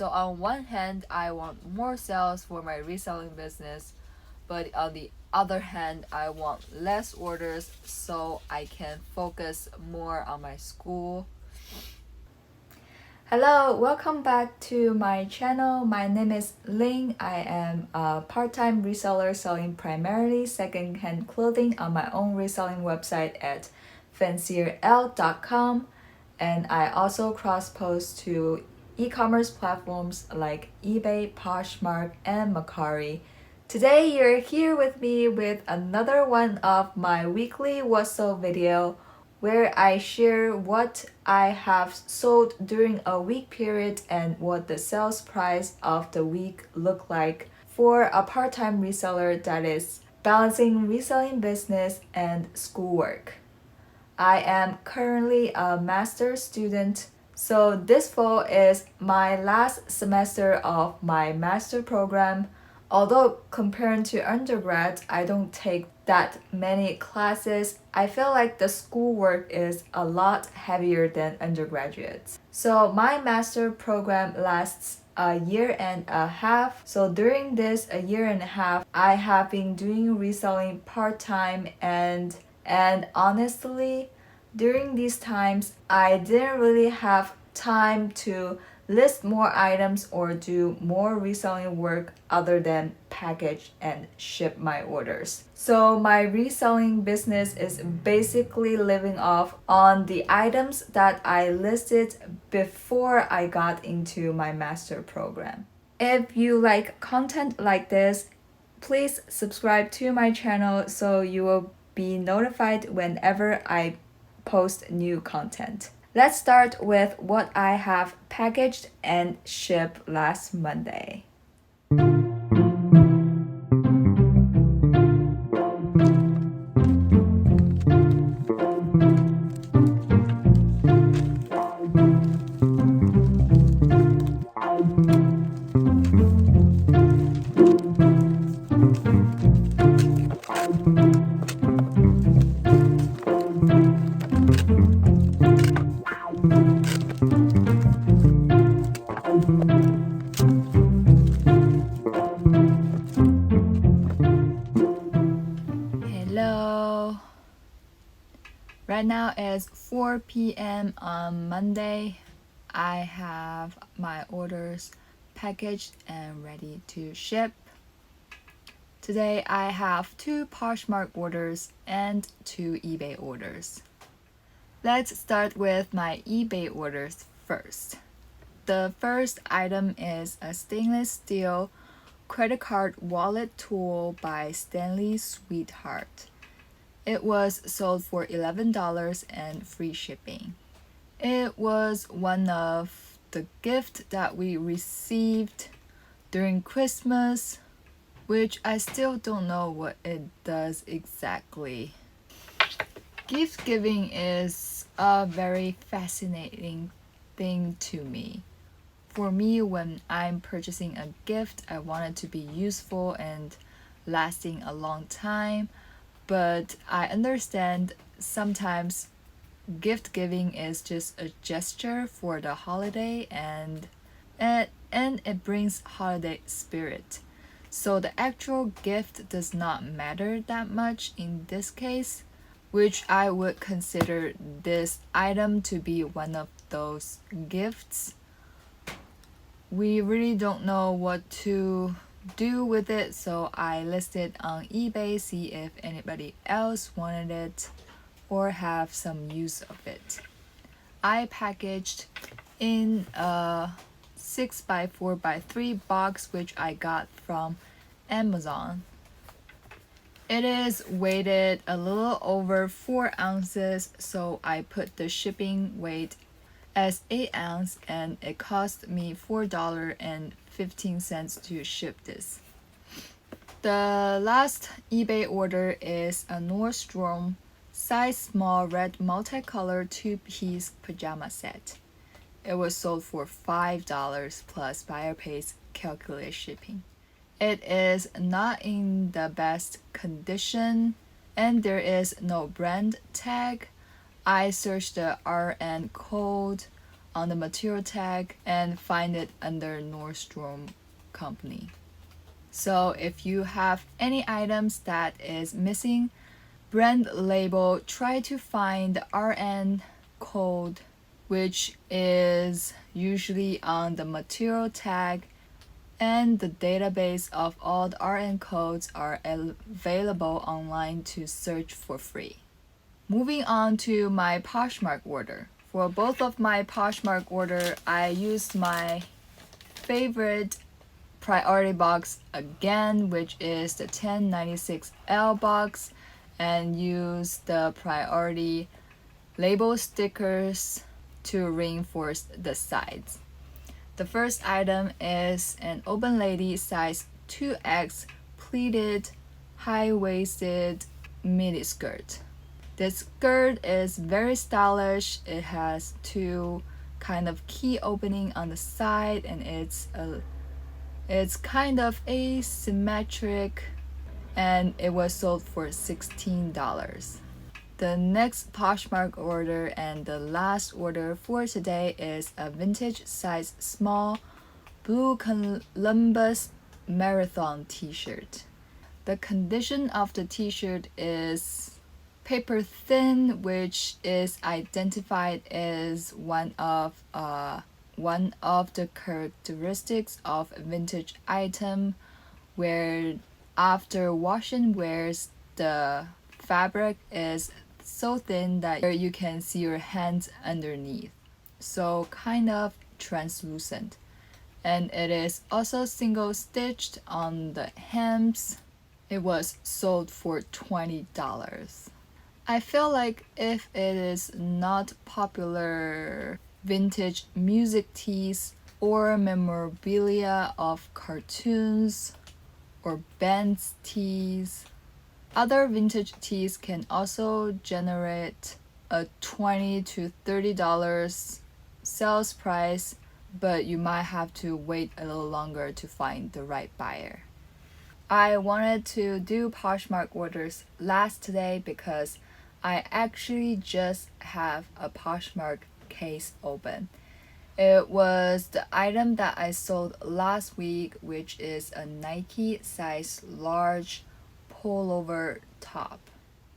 So on one hand, I want more sales for my reselling business, but on the other hand, I want less orders so I can focus more on my school. Hello, welcome back to my channel. My name is Ling. I am a part-time reseller selling primarily second-hand clothing on my own reselling website at FancierL.com, and I also cross-post to e-commerce platforms like eBay, Poshmark, and Mercari. Today you're here with me with another one of my weekly What's Sold video, where I share what I have sold during a week period and what the sales price of the week look like for a part-time reseller that is balancing reselling business and schoolwork. I am currently a master's student, so this fall is my last semester of my master program. Although compared to undergrad, I don't take that many classes, I feel like the schoolwork is a lot heavier than undergraduates. So my master program lasts a year and a half. So during this a year and a half, I have been doing reselling part-time and honestly, during these times, I didn't really have time to list more items or do more reselling work other than package and ship my orders. So my reselling business is basically living off on the items that I listed before I got into my master program. If you like content like this, please subscribe to my channel so you will be notified whenever I post new content. Let's start with what I have packaged and shipped last Monday. Hello. Right now it's 4 p.m. on Monday. I have my orders packaged and ready to ship. Today I have 2 Poshmark orders and 2 eBay orders. Let's start with my eBay orders first. The first item is a stainless steel credit card wallet tool by Stanley Sweetheart. It was sold for $11 and free shipping. It was one of the gifts that we received during Christmas, which I still don't know what it does exactly. Gift giving is a very fascinating thing to me. For me, when I'm purchasing a gift, I want it to be useful and lasting a long time, but I understand sometimes gift giving is just a gesture for the holiday and it brings holiday spirit. So the actual gift does not matter that much in this case, which I would consider this item to be one of those gifts. We really don't know what to do with it, so I listed on eBay, see if anybody else wanted it or have some use of it. I packaged in a 6x4x3 box, which I got from Amazon. It is weighted a little over 4 ounces, so I put the shipping weight as 8 ounce and it cost me $4.15 to ship this. The last eBay order is a Nordstrom size small red multicolored 2-piece pajama set. It was sold for $5 plus buyer pays calculated shipping. It is not in the best condition and there is no brand tag. I searched the RN code on the material tag and find it under Nordstrom company. So if you have any items that is missing brand label, try to find the RN code, which is usually on the material tag, and the database of all the RN codes are available online to search for free. Moving on to my Poshmark order. For both of my Poshmark order, I used my favorite priority box again, which is the 1096L box, and use the priority label stickers to reinforce the sides. The first item is an open lady size 2X pleated high-waisted midi skirt. This skirt is very stylish. It has two kind of key opening on the side, and it's kind of asymmetric, and it was sold for $16. The next Poshmark order and the last order for today is a vintage size small blue Columbus marathon t-shirt. The condition of the t-shirt is paper thin, which is identified as one of the characteristics of a vintage item, where after wash and wears, the fabric is so thin that you can see your hands underneath, so kind of translucent. And it is also single stitched on the hems. It was sold for $20. I feel like if it is not popular vintage music tees or memorabilia of cartoons or bands tees, other vintage tees can also generate a $20 to $30 sales price, but you might have to wait a little longer to find the right buyer. I wanted to do Poshmark orders last today because I actually just have a Poshmark case open. It was the item that I sold last week, which is a Nike size large pullover top.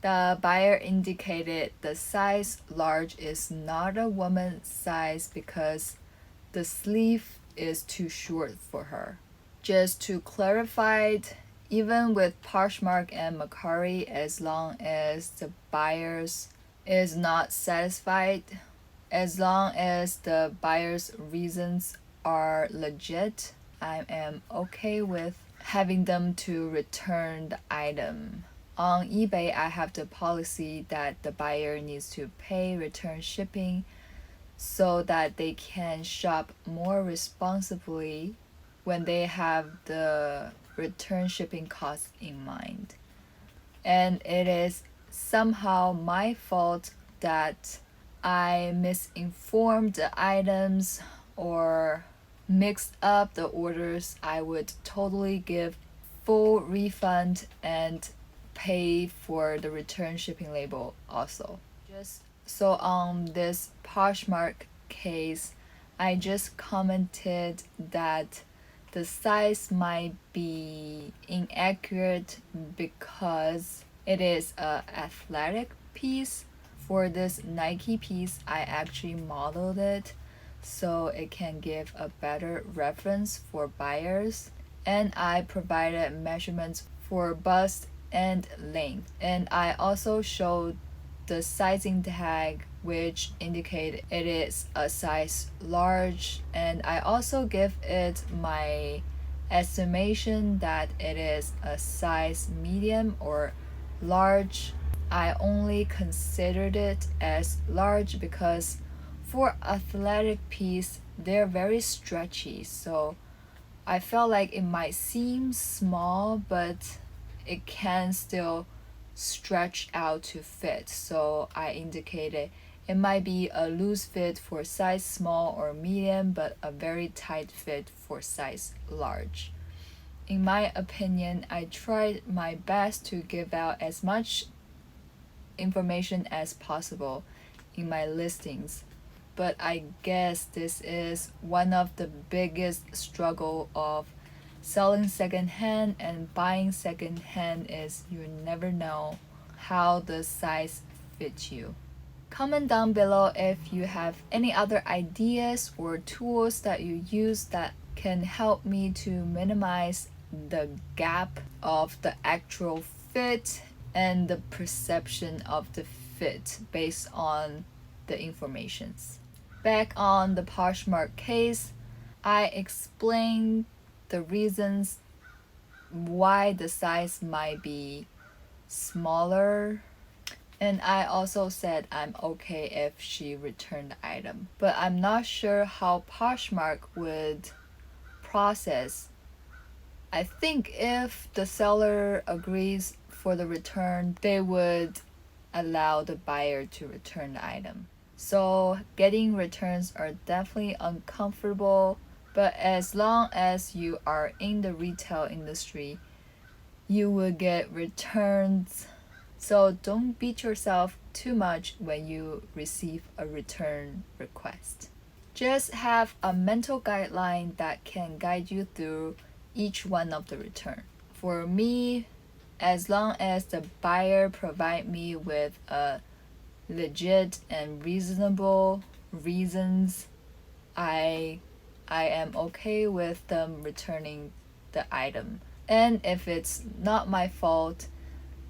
The buyer indicated the size large is not a woman's size because the sleeve is too short for her. Just to clarify, even with Poshmark and Mercari, as long as the buyers is not satisfied, as long as the buyer's reasons are legit, I am okay with having them to return the item. On eBay, I have the policy that the buyer needs to pay return shipping so that they can shop more responsibly when they have the return shipping costs in mind. And it is somehow my fault that I misinformed the items or mixed up the orders. I would totally give full refund and pay for the return shipping label also. So on this Poshmark case, I just commented that the size might be inaccurate because it is an athletic piece. For this Nike piece, I actually modeled it so it can give a better reference for buyers, and I provided measurements for bust and length, and I also showed the sizing tag, which indicate it is a size large, and I also give it my estimation that it is a size medium or large. I only considered it as large because for athletic piece, they're very stretchy, so I felt like it might seem small, but it can still stretch out to fit. So I indicated it might be a loose fit for size small or medium, but a very tight fit for size large. In my opinion, I tried my best to give out as much information as possible in my listings. but I guess this is one of the biggest struggle of selling secondhand and buying secondhand is you never know how the size fits you. Comment down below if you have any other ideas or tools that you use that can help me to minimize the gap of the actual fit and the perception of the fit based on the informations. Back on the Poshmark case, I explained the reasons why the size might be smaller, and I also said I'm okay if she returned the item, but I'm not sure how Poshmark would process. I think if the seller agrees for the return, they would allow the buyer to return the item. So getting returns are definitely uncomfortable, but as long as you are in the retail industry, you will get returns. So don't beat yourself too much when you receive a return request. Just have a mental guideline that can guide you through each one of the return. For me, as long as the buyer provide me with a legit and reasonable reasons, I am okay with them returning the item. And if it's not my fault,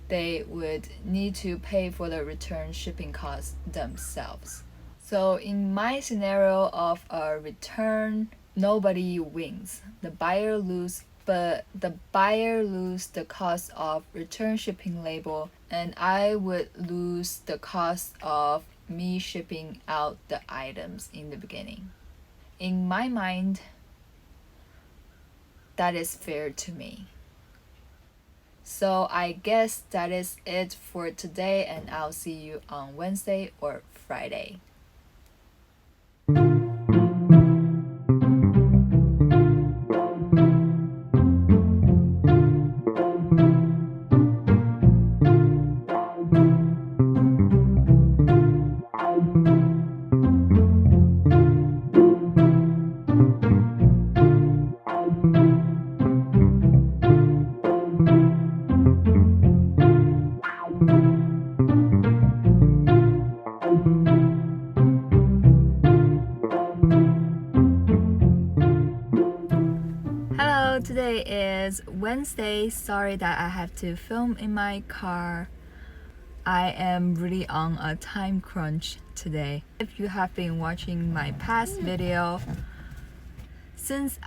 they would need to pay for the return shipping costs themselves. So in my scenario of a return, nobody wins. The buyer lose, but the buyer lose the cost of return shipping label, and I would lose the cost of me shipping out the items in the beginning. In my mind, that is fair to me. So I guess that is it for today, and I'll see you on Wednesday or Friday. Hello, today is Wednesday. Sorry that I have to film in my car. I am really on a time crunch today. If you have been watching my past video, since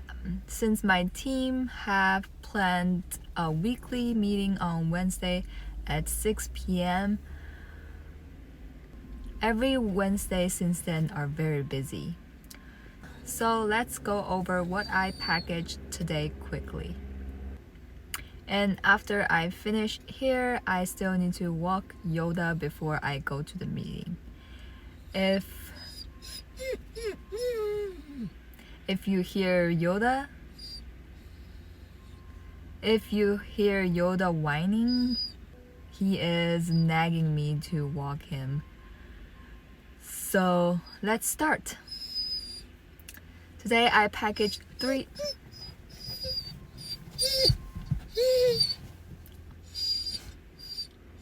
my team have planned a weekly meeting on Wednesday at 6 p.m., every Wednesday since then are very busy. So let's go over what I packaged today quickly. And after I finish here, I still need to walk Yoda before I go to the meeting. If you hear Yoda, whining, he is nagging me to walk him. So let's start. Today I packaged 3.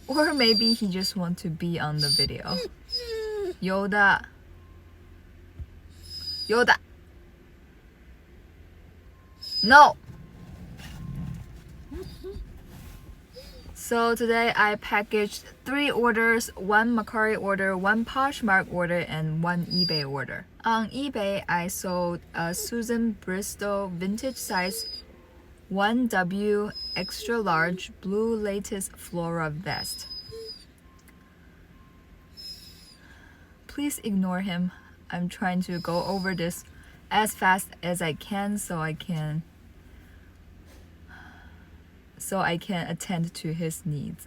Or maybe he just wants to be on the video. Yoda. No! So today I packaged 3 orders, 1 Mercari order, 1 Poshmark order, and 1 eBay order. On eBay, I sold a Susan Bristol vintage size 1W extra large blue lattice flora vest. Please ignore him. I'm trying to go over this as fast as I can so I can attend to his needs.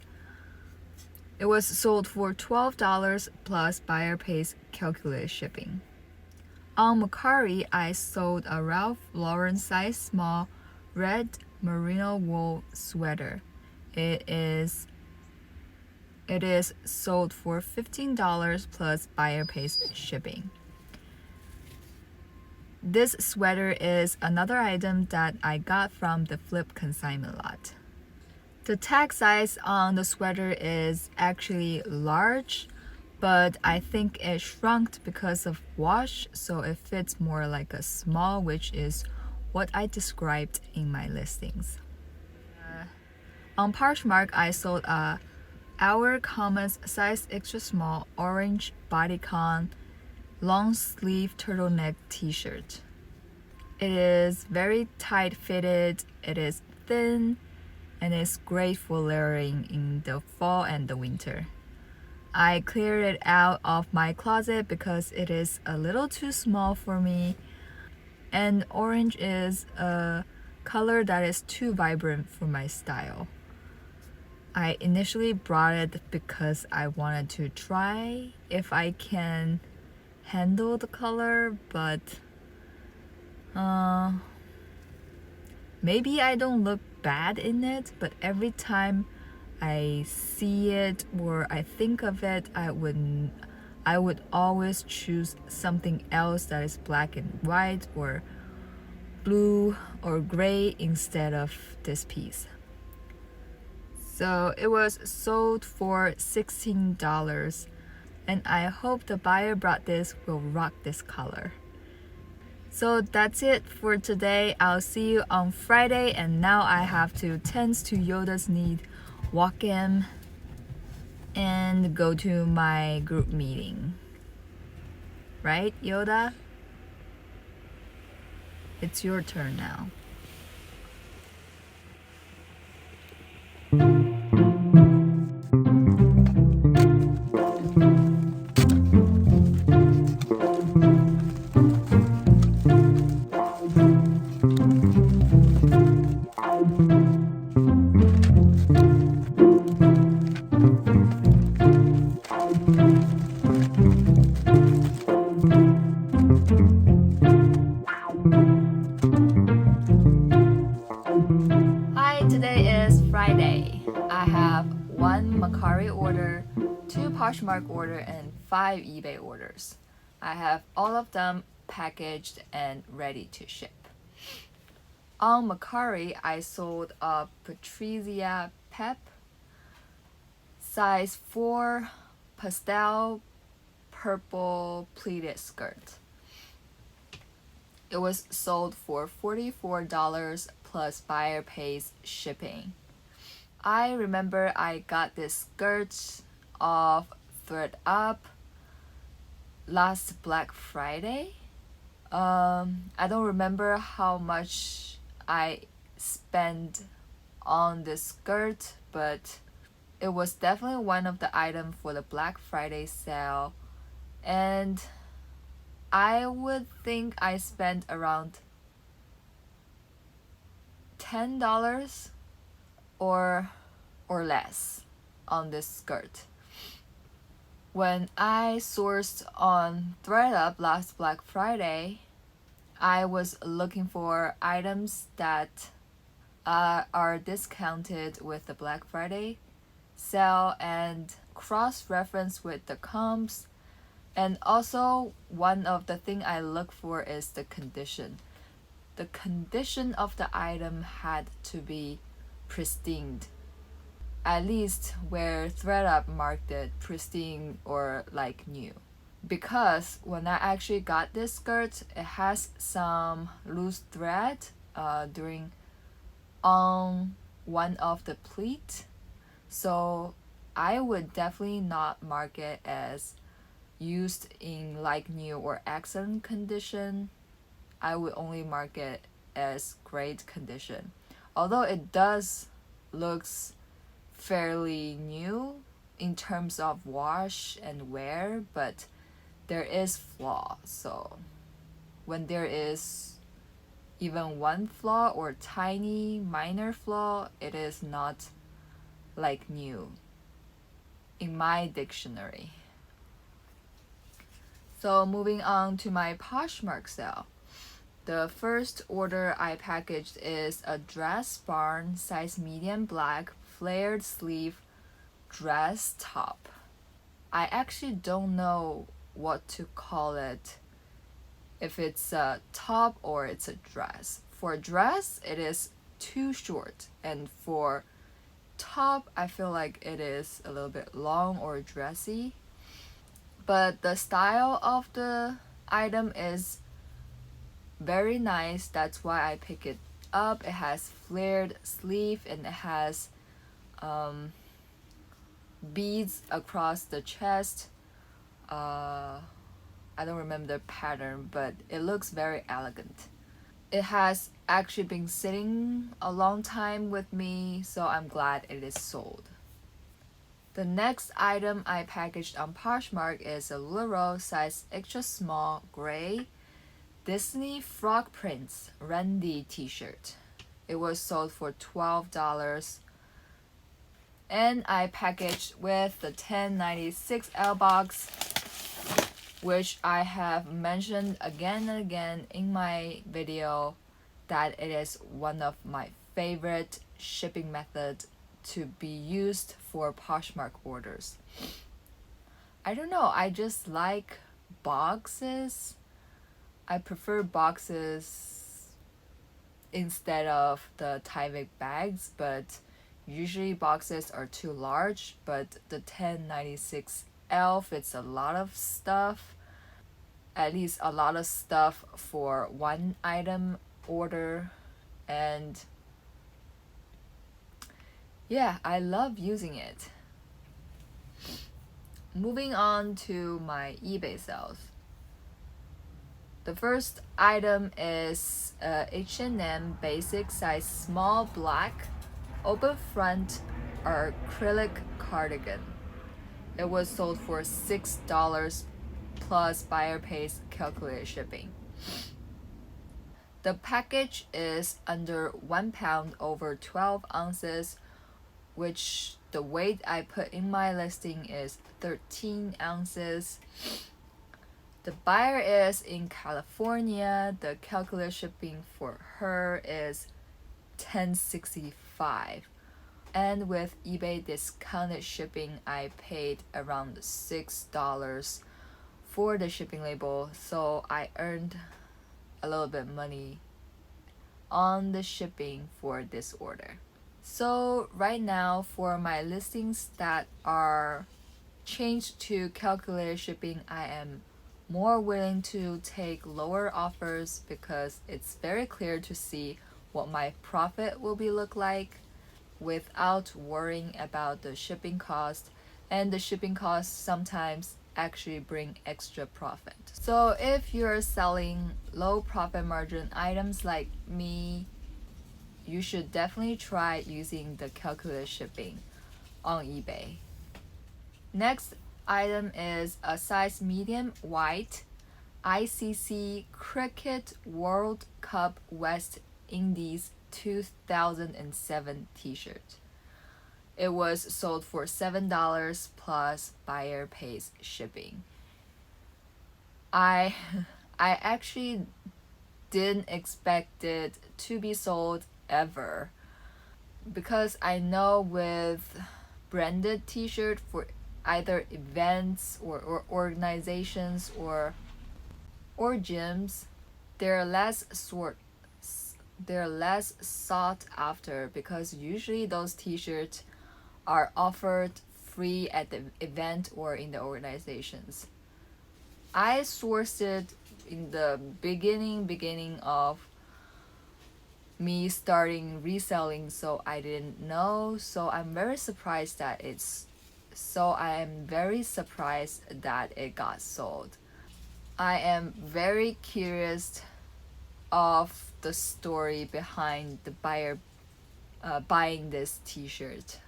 It was sold for $12 plus buyer pays calculated shipping. On Mercari, I sold a Ralph Lauren size small red merino wool sweater. It is sold for $15 plus buyer pays shipping. This sweater is another item that I got from the flip consignment lot. The tag size on the sweater is actually large, but I think it shrunk because of wash, so it fits more like a small, which is what I described in my listings. On Poshmark, I sold a Our Commons size extra small orange bodycon long sleeve turtleneck t-shirt. It is very tight fitted, it is thin, and is great for layering in the fall and the winter. I cleared it out of my closet because it is a little too small for me, and orange is a color that is too vibrant for my style. I initially brought it because I wanted to try if I can handle the color, but maybe I don't look bad in it, but every time I see it or I think of it, I would always choose something else that is black and white or blue or gray instead of this piece. So it was sold for $16, and I hope the buyer brought this will rock this color. So that's it for today. I'll see you on Friday, and now I have to tend to Yoda's need, walk in, and go to my group meeting. Right, Yoda? It's your turn now. Hi, today is Friday. I have 1 Mercari order, 2 Poshmark order, and 5 eBay orders. I have all of them packaged and ready to ship. On Mercari, I sold a Patrizia Pep size 4 pastel purple pleated skirt. It was sold for $44 plus buyer pays shipping. I remember I got this skirt off ThreadUp last Black Friday. I don't remember how much I spent on this skirt, but it was definitely one of the items for the Black Friday sale, and I would think I spent around $10 or less on this skirt. When I sourced on ThreadUp last Black Friday, I was looking for items that are discounted with the Black Friday sale and cross-reference with the comps. And also, one of the thing I look for is the condition. The condition of the item had to be pristine, at least where ThreadUp marked it pristine or like new. Because when I actually got this skirt, it has some loose thread on one of the pleat, so I would definitely not mark it as used in like new or excellent condition. I would only mark it as great condition. Although it does looks fairly new in terms of wash and wear, but there is flaw. So when there is even one flaw or tiny minor flaw, it is not like new in my dictionary. So moving on to my Poshmark sale. The first order I packaged is a dress barn size medium black flared sleeve dress top. I actually don't know what to call it if it's a top or it's a dress. For a dress, it is too short, and for top, I feel like it is a little bit long or dressy. But the style of the item is very nice. That's why I pick it up. It has flared sleeve and it has beads across the chest. I don't remember the pattern, but it looks very elegant. It has actually been sitting a long time with me, so I'm glad it is sold. The next item I packaged on Poshmark is a LuLaRoe size extra small gray Disney Frog Prince Randy t-shirt. It was sold for $12, and I packaged with the 1096L box, which I have mentioned again and again in my video that it is one of my favorite shipping methods to be used for Poshmark orders. I don't know, I just like boxes. I prefer boxes instead of the Tyvek bags, but usually boxes are too large, but the 1096L fits a lot of stuff, at least a lot of stuff for one item order, and yeah, I love using it. Moving on to my eBay sales. The first item is a H&M basic size small black open front acrylic cardigan. It was sold for $6 plus buyer pays calculated shipping. The package is under 1 pound over 12 ounces, which the weight I put in my listing is 13 ounces. The buyer is in California. The calculated shipping for her is $10.65. And with eBay discounted shipping, I paid around $6 for the shipping label, so I earned a little bit money on the shipping for this order. So right now for my listings that are changed to calculated shipping, I am more willing to take lower offers because it's very clear to see what my profit will be look like without worrying about the shipping cost, and the shipping costs sometimes actually bring extra profit. So if you're selling low profit margin items like me, you should definitely try using the calculated shipping on eBay. Next item is a size medium white ICC Cricket World Cup West Indies 2007 t-shirt. It was sold for $7 plus buyer pays shipping. I actually didn't expect it to be sold ever, because I know with branded t-shirt for either events or organizations or gyms, they're less sought after, because usually those t-shirts are offered free at the event or in the organizations. I sourced it in the beginning of me starting reselling, so I didn't know, so I'm very surprised that it got sold. I am very curious of the story behind the buyer buying this t-shirt.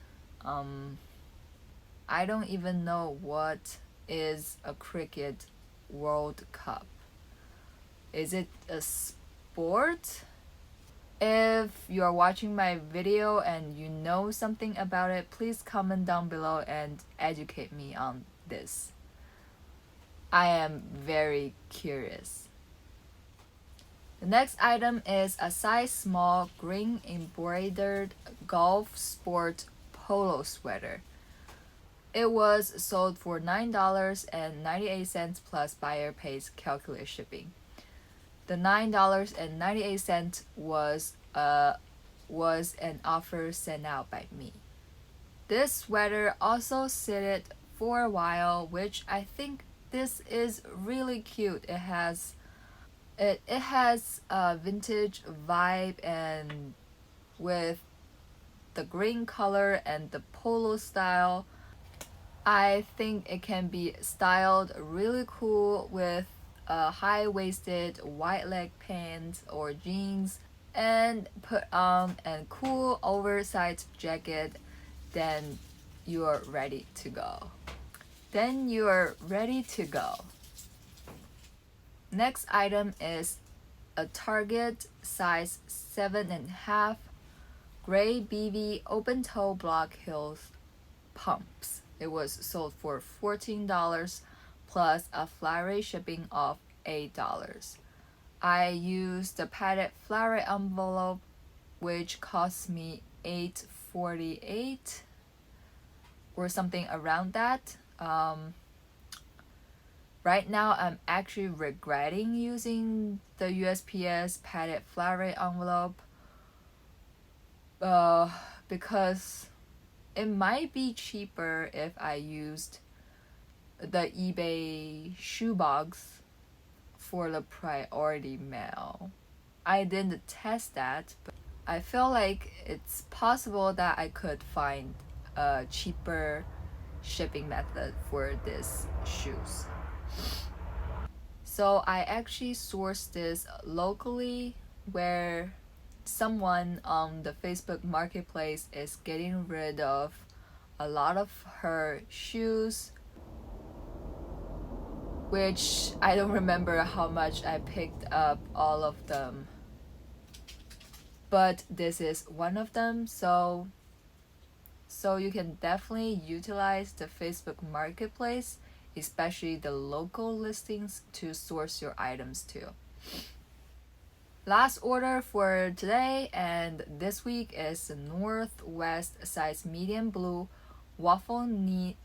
I don't even know what is a cricket World Cup. Is it a sport? If you are watching my video and you know something about it, please comment down below and educate me on this. I am very curious. The next item is a size small green embroidered golf sport polo sweater. It was sold for $9.98 plus buyer pays calculated shipping. The $9.98 was an offer sent out by me. This sweater also sitted for a while, which I think this is really cute. It has a vintage vibe, and with the green color and the polo style, I think it can be styled really cool with a high-waisted white leg pants or jeans and put on a cool oversized jacket. Then you are ready to go. Then you are ready to go. Next item is a Target size 7.5 gray BV open toe block heels pumps. It was sold for $14 plus a flat rate shipping of $8. I used the padded flat rate envelope, which cost me $8.48 or something around that. Right now, I'm actually regretting using the USPS padded flat rate envelope because it might be cheaper if I used the eBay shoebox for the priority mail. I didn't test that, but I feel like it's possible that I could find a cheaper shipping method for these shoes. So I actually sourced this locally, where someone on the Facebook marketplace is getting rid of a lot of her shoes, which I don't remember how much I picked up all of them, but this is one of them. So you can definitely utilize the Facebook marketplace, especially the local listings, to source your items too. Last order for today and this week is the Northwest size medium blue waffle knit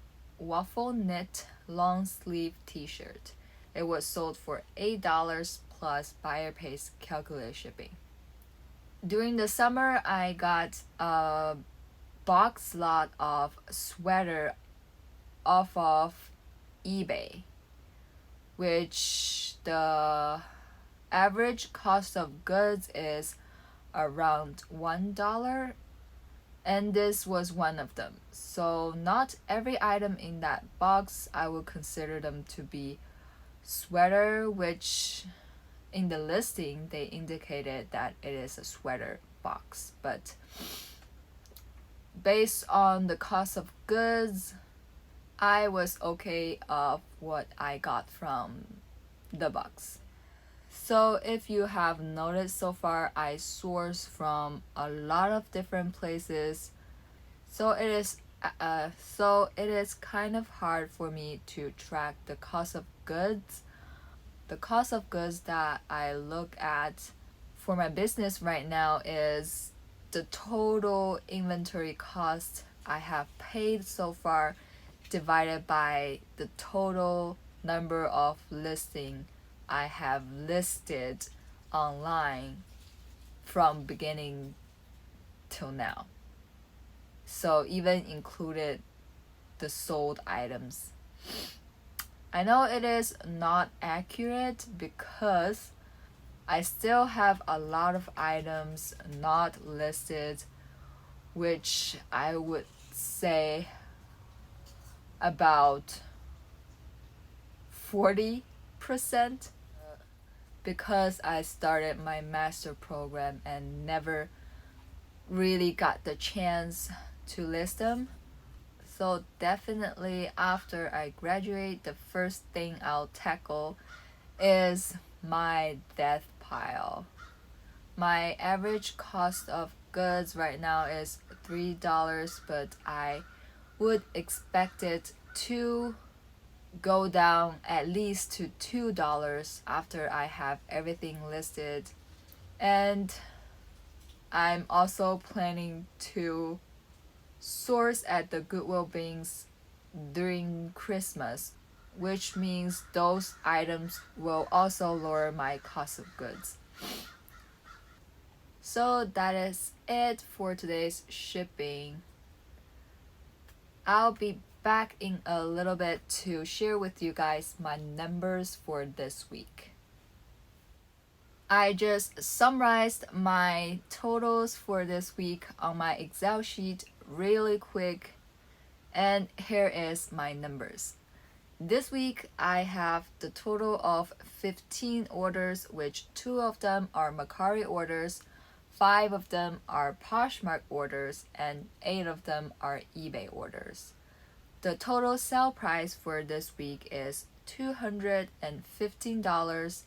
long sleeve t-shirt. It was sold for $8 plus buyer pays calculated shipping. During the summer, I got a box lot of sweater off of eBay, which the average cost of goods is around $1, and this was one of them. So not every item in that box I would consider them to be sweater, which in the listing they indicated that it is a sweater box, but based on the cost of goods, I was okay of what I got from the box. So if you have noticed so far, I source from a lot of different places. So it is kind of hard for me to track the cost of goods. The cost of goods that I look at for my business right now is the total inventory cost I have paid so far divided by the total number of listing I have listed online from beginning till now. So even included the sold items. I know it is not accurate because I still have a lot of items not listed, which I would say about 40%, because I started my master program and never really got the chance to list them. So definitely after I graduate, the first thing I'll tackle is my death pile. My average cost of goods right now is $3, but I would expect it to go down at least to $2 after I have everything listed. And I'm also planning to source at the Goodwill bins during Christmas, which means those items will also lower my cost of goods. So that is it for today's shipping. I'll be back in a little bit to share with you guys my numbers for this week. I just summarized my totals for this week on my Excel sheet really quick, and here is my numbers. This week I have the total of 15 orders, which 2 of them are Mercari orders, 5 of them are Poshmark orders, and 8 of them are eBay orders. The total sale price for this week is $215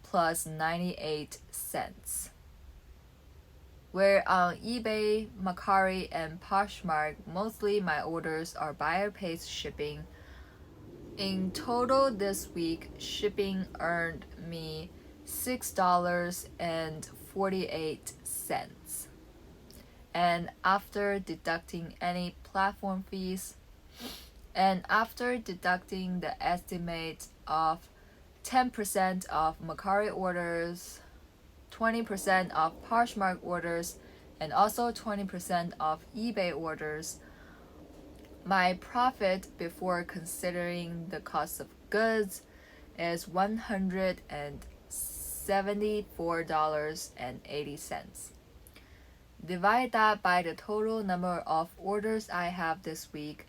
plus 98 cents. Where on eBay, Mercari, and Poshmark, mostly my orders are buyer pays shipping. In total this week, shipping earned me $6.48. And after deducting any platform fees, and after deducting the estimate of 10% of Mercari orders, 20% of Poshmark orders, and also 20% of eBay orders, my profit before considering the cost of goods is $174.80. Divide that by the total number of orders I have this week.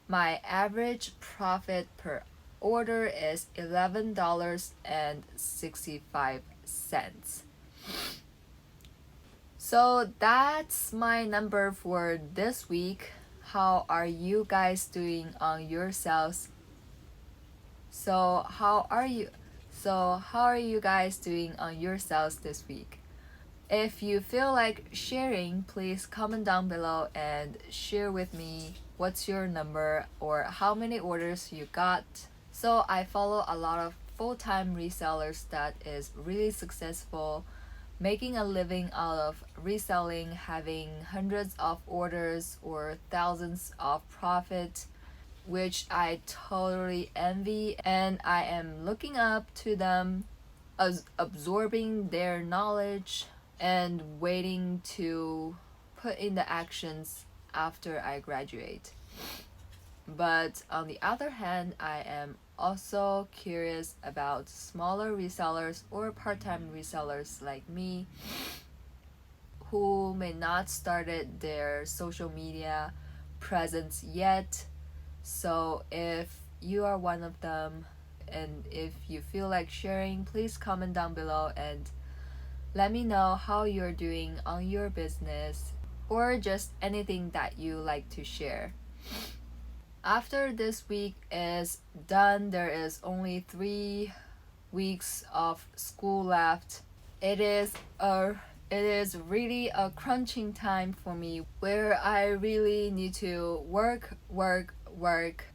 My average profit per order is $11.65. So that's my number for this week. How are you guys doing on your sales? So how are you guys doing on your sales this week? If you feel like sharing, please comment down below and share with me what's your number or how many orders you got. So I follow a lot of full-time resellers that is really successful, making a living out of reselling, having hundreds of orders or thousands of profit, which I totally envy, and I am looking up to them, absorbing their knowledge and waiting to put in the actions after I graduate. But on the other hand, I am also curious about smaller resellers or part-time resellers like me who may not started their social media presence yet. So if you are one of them and if you feel like sharing, please comment down below and let me know how you're doing on your business or just anything that you like to share. After this week is done, there is only 3 weeks of school left. It is really a crunching time for me where I really need to work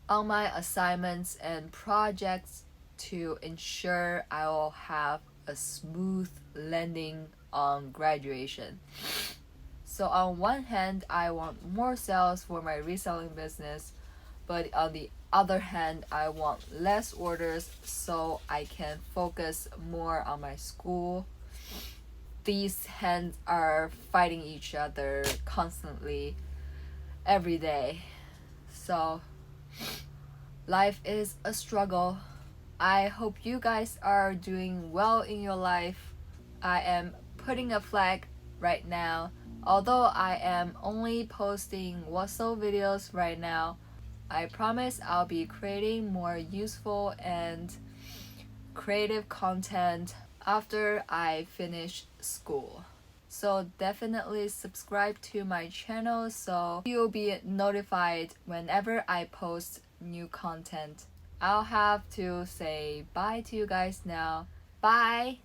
on my assignments and projects to ensure I will have a smooth landing on graduation. So on one hand, I want more sales for my reselling business, but on the other hand, I want less orders so I can focus more on my school. These hands are fighting each other constantly every day. So life is a struggle. I hope you guys are doing well in your life. I am putting a flag right now. Although I am only posting Wassel videos right now, I promise I'll be creating more useful and creative content after I finish school. So definitely subscribe to my channel so you'll be notified whenever I post new content. I'll have to say bye to you guys now. Bye!